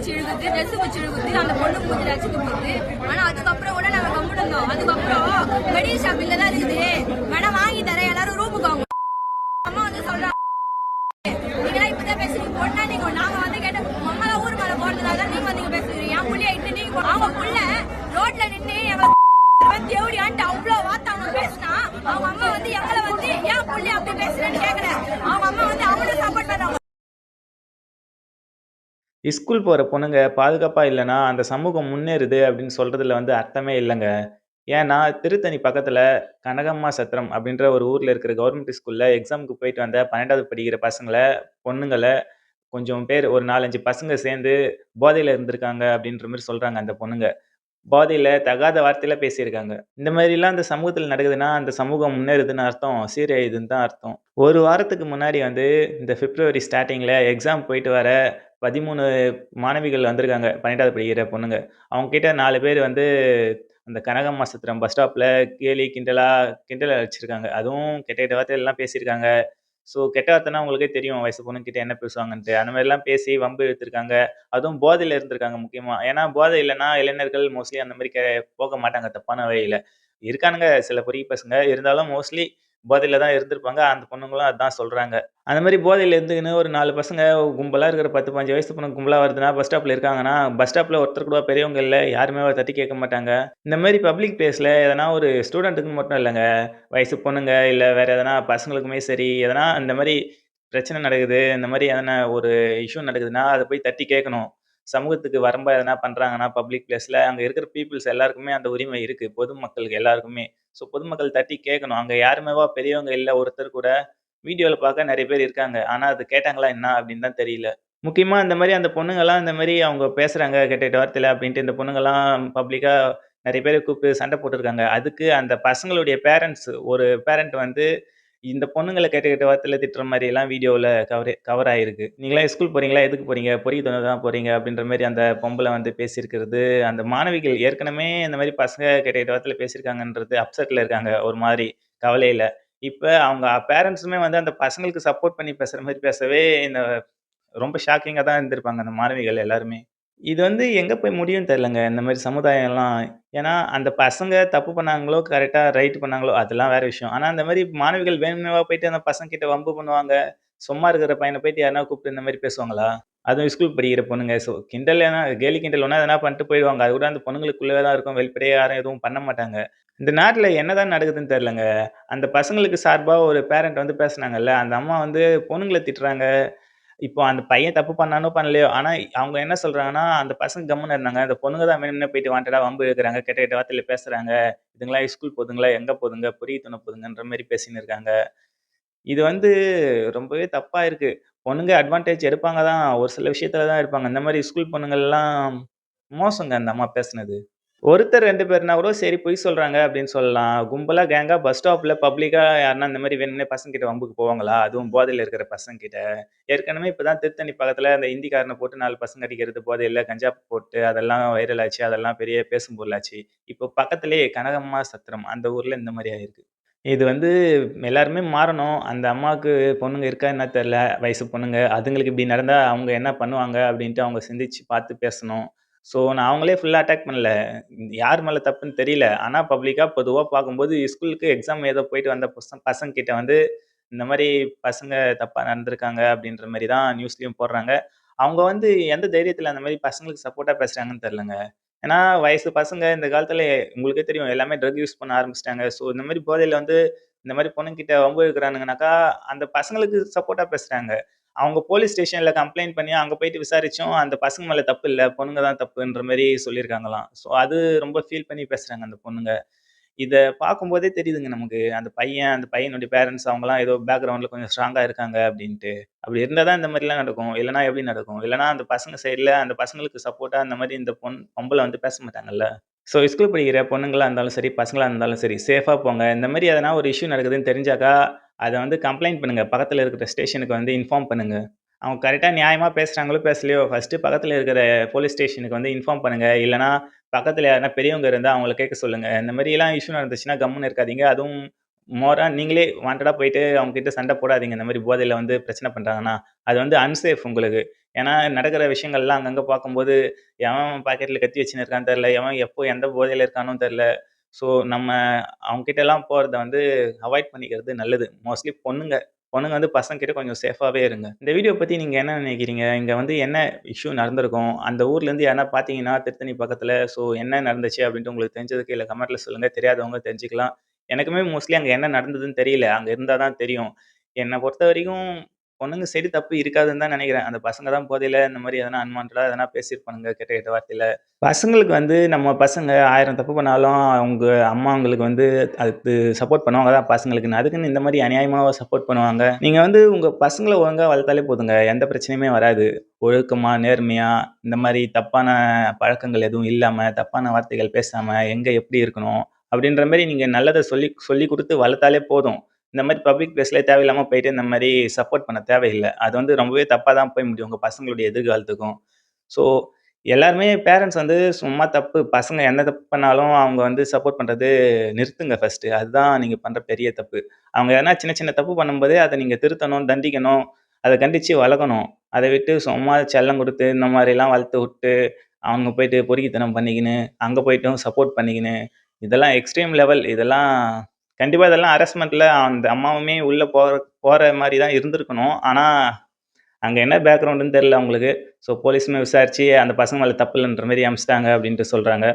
வச்சு இழுக்குது, ட்ரெஸ் வச்சு இழுக்குது, அந்த பொண்ணு மூஞ்சில அடிச்சுட்டு போகுது. ஆனா அதுக்கப்புறம் கூட நாங்க கம்முன்னு இருந்தோம். அதுக்கப்புறம் மெடிக்கல் ஷாப் இல்ல தான் இருக்குது, வேணா வாங்கி தரேன், எல்லாரும் ரூமுக்கு வாங்க. அம்மா வந்து சொல்றாங்க, நீங்களா இப்பதான் பேசுறீங்க, பொண்ணா நீங்க, நாங்க வந்து கேட்டோம், அம்மா ஊர் மேல போறதுனால நீங்க வந்து பேசுறீங்க, என் புள்ளிய இட்டு நீங்க அவங்க புள்ள ரோட்ல நின்று எங்களை தேவடியான்ட்டு அவ்வளவு வார்த்தை அவங்க பேசினா, அவங்க அம்மா வந்து எங்களை வந்து ஏன் புள்ளி அப்படி பேசுறேன்னு கேட்கல, அவங்க அம்மா வந்து அவங்களும் சப்போர்ட் பண்றாங்க. ஸ்கூல் போகிற பொண்ணுங்க பாதுகாப்பாக இல்லைன்னா அந்த சமூகம் முன்னேறுது அப்படின்னு சொல்கிறதுல வந்து அர்த்தமே இல்லைங்க. ஏன்னா திருத்தணி பக்கத்தில் கனகம்மா சத்திரம் அப்படின்ற ஒரு ஊரில் இருக்கிற கவர்மெண்ட் ஸ்கூலில் எக்ஸாமுக்கு போயிட்டு வந்த 12வது படிக்கிற பசங்களை, பொண்ணுங்களை கொஞ்சம் பேர் ஒரு 4, 5 பசங்க சேர்ந்து போதையில் இருந்திருக்காங்க அப்படின்ற மாதிரி சொல்கிறாங்க அந்த பொண்ணுங்க. போதையில தகாத வார்த்தையில பேசியிருக்காங்க. இந்த மாதிரிலாம் அந்த சமூகத்துல நடக்குதுன்னா, அந்த சமூகம் முன்னேறுதுன்னு அர்த்தம், சீரழியுதுன்னு தான் அர்த்தம். ஒரு வாரத்துக்கு முன்னாடி வந்து இந்த பிப்ரவரி ஸ்டார்ட்டிங்ல எக்ஸாம் போயிட்டு வர 13 மாணவிகள் வந்திருக்காங்க. 12வது படிக்கிற பொண்ணுங்க. அவங்க கிட்ட 4 பேர் வந்து அந்த கனகம்மா சத்திரம் பஸ் ஸ்டாப்ல கேலி, கிண்டல் அடிச்சிருக்காங்க. அதுவும் கெட்ட கெட்ட வார்த்தைகள்லாம் பேசியிருக்காங்க. ஸோ கெட்ட வார்த்தைன்னா உங்களுக்கே தெரியும், வயசு பொண்ணுகிட்ட என்ன பேசுவாங்கன்ட்டு. அந்த மாதிரிலாம் பேசி வம்பு இழுத்துருக்காங்க. அதுவும் போதையில இருந்திருக்காங்க முக்கியமா. ஏன்னா போதை இல்லன்னா இளைஞர்கள் மோஸ்ட்லி அந்த மாரி போக மாட்டாங்க தப்பான வழியில. இருக்கானுங்க சில பொறுக்கி பசங்க. இருந்தாலும் மோஸ்ட்லி போதையில தான் இருந்திருப்பாங்க. அந்த பொண்ணுங்களும் அதான் சொல்றாங்க. அந்த மாரி போதையில இருந்துக்கின்னு ஒரு 4 பசங்க கும்பலா இருக்கிற 10, 15 வயசு பொண்ணுங்க கும்பலா வருதுன்னா, பஸ் ஸ்டாப்ல இருக்காங்கன்னா, பஸ் ஸ்டாப்ல ஒருத்தர் கூட பெரியவங்க இல்ல. யாருமே தட்டி கேட்க மாட்டாங்க. இந்த மாரி பப்ளிக் பிளேஸ்ல எதனா ஒரு ஸ்டூடெண்ட்டுக்குன்னு மட்டும் இல்லங்க. வயசு பொண்ணுங்க, இல்ல வேற எதனா பசங்களுக்குமே சரி, எதனா இந்த மாரி பிரச்சனை நடக்குது, இந்த மாரி எதனா ஒரு இஷ்யூ நடக்குதுன்னா, அத போய் தட்டி கேட்கணும். சமூகத்துக்கு வரம்பா எதனா பண்றாங்கன்னா, பப்ளிக் பிளேஸ்ல அங்க இருக்கிற பீப்பிள்ஸ் எல்லாருக்குமே அந்த உரிமை இருக்கு. பொதுமக்களுக்கு எல்லாருக்குமே. ஸோ பொதுமக்கள் தட்டி கேட்கணும். அங்க யாருமேவா பெரியவங்க இல்ல ஒருத்தர் கூட. வீடியோல பார்க்க நெறைய பேர் இருக்காங்க. ஆனா அது கேட்டாங்களா என்ன அப்படின்னு தான் தெரியல. முக்கியமா இந்த மாரி அந்த பொண்ணுங்கலாம் இந்த மாரி அவங்க பேசுறாங்க கெட்ட கெட்ட வார்த்தையில அப்படின்ட்டு இந்த பொண்ணுங்கலாம் பப்ளிக்கா நெறைய பேர கூப்பிட்டு சண்டை போட்டுருக்காங்க. அதுக்கு அந்த பசங்களுடைய பேரண்ட்ஸ் ஒரு பேரண்ட் வந்து இந்த பொண்ணுங்கள கெட்ட கெட்ட வார்த்தையில திட்டுற மாரியெல்லாம் வீடியோல கவர் ஆயிருக்கு. "நீங்கலாம் ஸ்கூல் போறீங்களா? எதுக்கு போறீங்க? பொறுக்கி தோண தான் போறீங்க." அப்படின்ற மாரி அந்த பொம்பள வந்து பேசியிருக்கிறது, அந்த மாணவிகள் ஏற்கனவே இந்த மாரி பசங்க கெட்ட கெட்ட வார்த்தையில பேசியிருக்காங்கன்றது அப்செட்ல இருக்காங்க ஒரு மாரி கவலையில. இப்ப அவங்க பேரண்ட்ஸுமே வந்து அந்த பசங்களுக்கு சப்போர்ட் பண்ணி பேசுற மாரி பேசவே இந்த ரொம்ப ஷாக்கிங்கா தான் இருந்திருப்பாங்க அந்த மாணவிகள் எல்லாருமே. இது வந்து எங்க போய் முடியும்னு தெரியலங்க. இந்த மாரி சமுதாயம்லாம். ஏன்னா, அந்த பசங்க தப்பு பண்ணாங்களோ, கரெக்ட்டா ரைட் பண்ணாங்களோ, அதெல்லாம் வேற விஷயம். ஆனா, அந்த மாரி மாணவிகள் வேணும்னேவா போயிட்டு அந்த பசங்ககிட்ட வம்பு பண்ணுவாங்க? சும்மா இருக்கிற பையன போயிட்டு யாருனா கூப்பிட்டு இந்த மாரி பேசுவாங்களா? அதுவும் ஸ்கூல் படிக்கிற பொண்ணுங்க. ஸோ கிண்டல் ஏன்னா கேலி கிண்டல் வேணா எதனா பண்ணிட்டு போயிடுவாங்க. அது கூட அந்த பொண்ணுங்களுக்குள்ளவே தான் இருக்கும். வெளிப்படையா யாரும் எதுவும் பண்ண மாட்டாங்க. இந்த நாட்ல என்னதான் நடக்குதுன்னு தெரியலங்க. அந்த பசங்களுக்கு சார்பா ஒரு பேரண்ட் வந்து பேசுனாங்கல்ல, அந்த அம்மா வந்து பொண்ணுங்கள திட்டுறாங்க. இப்போ அந்த பையன் தப்பு பண்ணானோ, பண்ணலையோ, ஆனா அவங்க என்ன சொல்றாங்கன்னா, அந்த பசங்க கம்முனு இருந்தாங்க. அந்த பொண்ணுங்க தான் வேணும்னே போயிட்டு வாண்டடா வம்பு இழுக்குறாங்க. கெட்ட கெட்ட வார்த்தையில பேசுறாங்க. இதுங்கலாம் ஸ்கூல் போதுங்களா? எங்க போதுங்க? பொறுக்கி தூண்ண போதுங்கன்ற மாரி பேசின்னு இருக்காங்க. இது வந்து ரொம்பவே தப்பா இருக்கு. பொண்ணுங்க அட்வான்டேஜ் எடுப்பாங்க தான். ஒரு சில விஷயத்துல தான் எடுப்பாங்க. இந்த மாரி ஸ்கூல் பொண்ணுங்கள்லாம் மோசங்க அந்த அம்மா பேசுனது. ஒருத்தர் 2 பேர்னா கூட சரி பொய் சொல்றாங்க அப்படின்னு சொல்லலாம். கும்பலா கேங்கா பஸ் ஸ்டாப்ல பப்ளிக்கா யாருன்னா இந்த மாரி வேணும்னே பசங்ககிட்ட வம்புக்கு போவாங்களா? அதுவும் போதையில இருக்கிற பசங்ககிட்ட. ஏற்கனவே இப்ப தான் திருத்தணி பக்கத்துல அந்த ஹிந்திக்காரன போட்டு 4 பசங்க அடிக்கிறது, போதையில கஞ்சா போட்டு அதெல்லாம் வைரல் ஆச்சு. அதெல்லாம் பெரிய பேசும் பொருளாச்சு. இப்போ பக்கத்திலேயே கனகம்மா சத்திரம் அந்த ஊர்ல இந்த மாரி ஆயிருக்கு. இது வந்து எல்லாருமே மாறணும். அந்த அம்மாவுக்கு பொண்ணுங்க இருக்கா என்ன தெரியல. வயசு பொண்ணுங்க. அதுங்களுக்கு இப்படி நடந்தா அவங்க என்ன பண்ணுவாங்க அப்படின்ட்டு அவங்க சிந்திச்சு பார்த்து பேசணும். ஸோ நான் அவங்களே ஃபுல்லா அட்டாக் பண்ணல. யார் மேல தப்புன்னு தெரியல. ஆனா பப்ளிக்கா பொதுவா பார்க்கும்போது ஸ்கூலுக்கு எக்ஸாம் ஏதோ போயிட்டு வந்த பசங்க கிட்ட வந்து இந்த மாரி பசங்க தப்பா நடந்திருக்காங்க அப்படின்ற மாரி தான் நியூஸ்லயும் போடுறாங்க. அவங்க வந்து எந்த தைரியத்தில அந்த மாரி பசங்களுக்கு சப்போர்ட்டா பேசுறாங்கன்னு தெரியலங்க. ஏன்னா வயசு பசங்க இந்த காலத்துல உங்களுக்கே தெரியும் எல்லாமே ட்ரக் யூஸ் பண்ண ஆரம்பிச்சுட்டாங்க. ஸோ இந்த மாரி போதையில வந்து இந்த மாரி பொண்ணுங்கிட்ட வம்பு இழுக்குறானுங்கனாக்கா, அந்த பசங்களுக்கு சப்போர்ட்டா பேசுறாங்க. அவங்க போலீஸ் ஸ்டேஷன்ல கம்ப்ளைண்ட் பண்ணி அங்க போயிட்டு விசாரிச்சும், அந்த பசங்க மேல தப்பு இல்ல. பொண்ணுங்க தான் தப்புன்ற மாரி சொல்லியிருக்காங்களாம். ஸோ அது ரொம்ப ஃபீல் பண்ணி பேசுறாங்க அந்த பொண்ணுங்க. இத பார்க்கும்போதே தெரியுதுங்க நமக்கு. அந்த பையனுடைய பேரன்ட்ஸ் அவங்கலாம் ஏதோ பேக்கிரவுண்ட்ல கொஞ்சம் ஸ்ட்ராங்கா இருக்காங்க அப்டின்ட்டு. அப்படி இருந்தா தான் இந்த மாரிலாம் நடக்கும். இல்லன்னா எப்படி நடக்கும்? இல்லன்னா அந்த பசங்க சைட்ல அந்த பசங்களுக்கு சப்போர்ட்டா அந்த மாரி இந்த பொம்பள வந்து பேச மாட்டாங்கல்ல. ஸோ ஸ்கூல் படிக்கிற பொண்ணுங்களா இருந்தாலும் சரி, பசங்களா இருந்தாலும் சரி, சேஃபா போங்க. இந்த மாரி எதனா ஒரு இஷ்யூ நடக்குதுன்னு தெரிஞ்சாக்கா, அத வந்து கம்ப்ளைண்ட் பண்ணுங்க. பக்கத்துல இருக்கிற ஸ்டேஷனுக்கு வந்து இன்ஃபார்ம் பண்ணுங்க. அவங்க கரெக்ட்டா நியாயமா பேசுறாங்களோ, பேசலையோ, ஃபர்ஸ்ட்டு பக்கத்துல இருக்கிற போலீஸ் ஸ்டேஷனுக்கு வந்து இன்ஃபார்ம் பண்ணுங்க. இல்லன்னா, பக்கத்துல யாருனா பெரியவங்க இருந்தா அவங்கள கேட்க சொல்லுங்க. இந்த மாரிலாம் இஷ்யூ நடந்துச்சுன்னா கம்முனு இருக்காதீங்க. அதுவும் மோரா நீங்களே வாண்டடா போயிட்டு அவங்க கிட்ட சண்ட போடாதீங்க. இந்த மாரி போதையில வந்து பிரச்சனை பண்றாங்கன்னா, அது வந்து அன்சேஃப் உங்களுக்கு. ஏன்னா நடக்கிற விஷயங்கள்லாம் அங்கங்க பார்க்கும்போது, எவன் பாக்கெட்ல கத்தி வச்சுன்னு இருக்கான்னு தெரியல. எவன் எப்போ எந்த போதையில இருக்கானும் தெரியல. ஸோ நம்ம அவங்க கிட்டலாம் போறத வந்து அவாய்ட் பண்ணிக்கிறது நல்லது. மோஸ்ட்லி பொண்ணுங்க. பொண்ணுங்க வந்து பசங்ககிட்ட கொஞ்சம் சேஃபாவே இருங்க. இந்த வீடியோ பத்தி நீங்க என்ன நினைக்கிறீங்க? இங்க வந்து என்ன இஷ்யூ நடந்திருக்கும்? அந்த ஊர்லேருந்து யாருனா பார்த்தீங்கன்னா, திருத்தணி பக்கத்துல என்ன நடந்துச்சு அப்படின்ட்டு உங்களுக்கு தெரிஞ்சது கீழ கமெண்ட்ல சொல்லுங்க. தெரியாதவங்க தெரிஞ்சுக்கலாம். எனக்குமே மோஸ்ட்லி அங்க என்ன நடந்ததுன்னு தெரியல. அங்க இருந்தா தான் தெரியும். என்ன பொறுத்தவரைக்கும் பொண்ணுங்க சைடு தப்பு இருக்காதுன்னு தான் நெனைக்கிறேன். அந்த பசங்க தான் போதையில இந்த மாரி எதனா அன்வான்டடா எதனா பேசியிருப்பானுங்க கெட்ட கெட்ட வார்த்தையில. பசங்களுக்கு வந்து நம்ம பசங்க 1000 தப்பு பண்ணாலும், அவங்க அம்மாங்களுக்கு வந்து அதுக்கு சப்போர்ட் பண்ணுவாங்க தான் பசங்களுக்குன்னு. அதுக்குன்னு இந்த மாரி அநியாயமாவா சப்போர்ட் பண்ணுவாங்க? நீங்க வந்து உங்க பசங்கள ஒழுங்கா வளர்த்தாலே போதுங்க. எந்த பிரச்சனையுமே வராது. ஒழுக்கமா, நேர்மையா, இந்த மாரி தப்பான பழக்கங்கள் எதுவும் இல்லாம, தப்பான வார்த்தைகள் பேசாம, எங்க எப்படி இருக்கணும்? அப்படின்ற மாரி நீங்க நல்லத சொல்லிக் குடுத்து வளர்த்தாலே போதும். இந்த மாரி பப்ளிக் பிளேஸ்ல தேவையில்லாம போயிட்டு இந்த மாரி சப்போர்ட் பண்ண தேவையில்ல. அது வந்து ரொம்பவே தப்பா தான் போய் முடியும் உங்க பசங்களுடைய எதிர்காலத்துக்கும். ஸோ எல்லாருமே பேரண்ட்ஸ் வந்து சும்மா தப்பு பசங்க என்ன தப்பு பண்ணாலும் அவங்க வந்து சப்போர்ட் பண்றது நிறுத்துங்க ஃபர்ஸ்ட்டு. அதுதான் நீங்க பண்ற பெரிய தப்பு. அவங்க எதனா சின்ன சின்ன தப்பு பண்ணும்போதே அத நீங்க திருத்தணும், தண்டிக்கணும், அத கண்டிச்சு வளர்க்கணும். அத விட்டு சும்மா செல்லம் குடுத்து இந்த மாரிலாம் வளர்த்து விட்டு, அவங்க போயிட்டு பொறுக்கித்தனம் பண்ணிக்கின்னு, அங்க போயிட்டும் சப்போர்ட் பண்ணிக்கின்னு, இதெல்லாம் எக்ஸ்ட்ரீம் லெவல். இதெல்லாம் கண்டிப்பா இதெல்லாம் ஹராஸ்மென்ட்ல அந்த அம்மாவுமே உள்ள போற மாரி தான் இருந்திருக்கணும். ஆனா, அங்க என்ன பேக்ரவுண்டுன்னு தெரியல அவங்களுக்கு. ஸோ போலீஸுமே விசாரிச்சு அந்த பசங்க மேல தப்பு இல்லன்ற மாரி அனுப்பிச்சுட்டாங்க அப்டின்ட்டு சொல்றாங்க.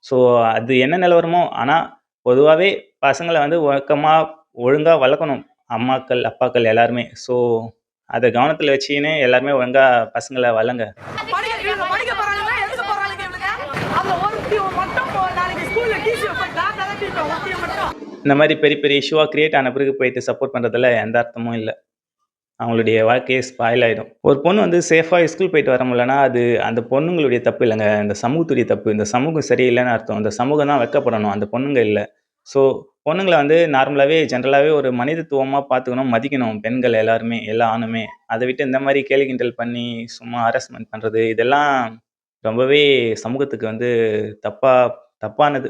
ஸோ அது என்ன நிலவரமோ, ஆனா பொதுவாவே பசங்கள வந்து ஒழுக்கமா, ஒழுங்கா வளர்க்கணும். அம்மாக்கள், அப்பாக்கள் எல்லாருமே. ஸோ அத கவனத்துல வச்சுக்கின்னு எல்லாருமே ஒழுங்கா பசங்கள வளங்க. படிக்க போறானுங்க எதுக்கு போறானுங்க இவனுங்க அந்த ஒருத்தி மட்டும் நாளைக்கு ஸ்கூல்ல டிசி நான் கலட்டிட்டோம் ஒருத்திய மட்டும் இந்த மாரி பெரிய பெரிய இஷ்யூவா கிரியேட் ஆன பிறகு போயிட்டு சப்போர்ட் பண்றதுல எந்த அர்த்தமும் இல்ல. அவங்களுடைய வாழ்க்கையே ஸ்பாயில் ஆயிடும். ஒரு பொண்ணு வந்து சேஃபா ஸ்கூல் போயிட்டு வர முடியலன்னா, அது அந்த பொண்ணுங்களுடைய தப்பு இல்லங்க. இந்த சமூகத்துடைய தப்பு. இந்த சமூகம் சரியில்லன்னு அர்த்தம். இந்த சமூகம் தான் வெட்கப்படணும். அந்த பொண்ணுங்க இல்ல. ஸோ பொண்ணுங்கள வந்து நார்மலாவே ஜென்ரலாவே ஒரு மனிதத்துவமா பார்த்துக்கணும், மதிக்கணும் பெண்கள் எல்லாருமே, எல்லா ஆணுமே. அத விட்டு இந்த மாரி கேலி கிண்டல் பண்ணி, சும்மா ஹராஸ்மென்ட் பண்றது, இதெல்லாம் ரொம்பவே சமூகத்துக்கு வந்து தப்பானது.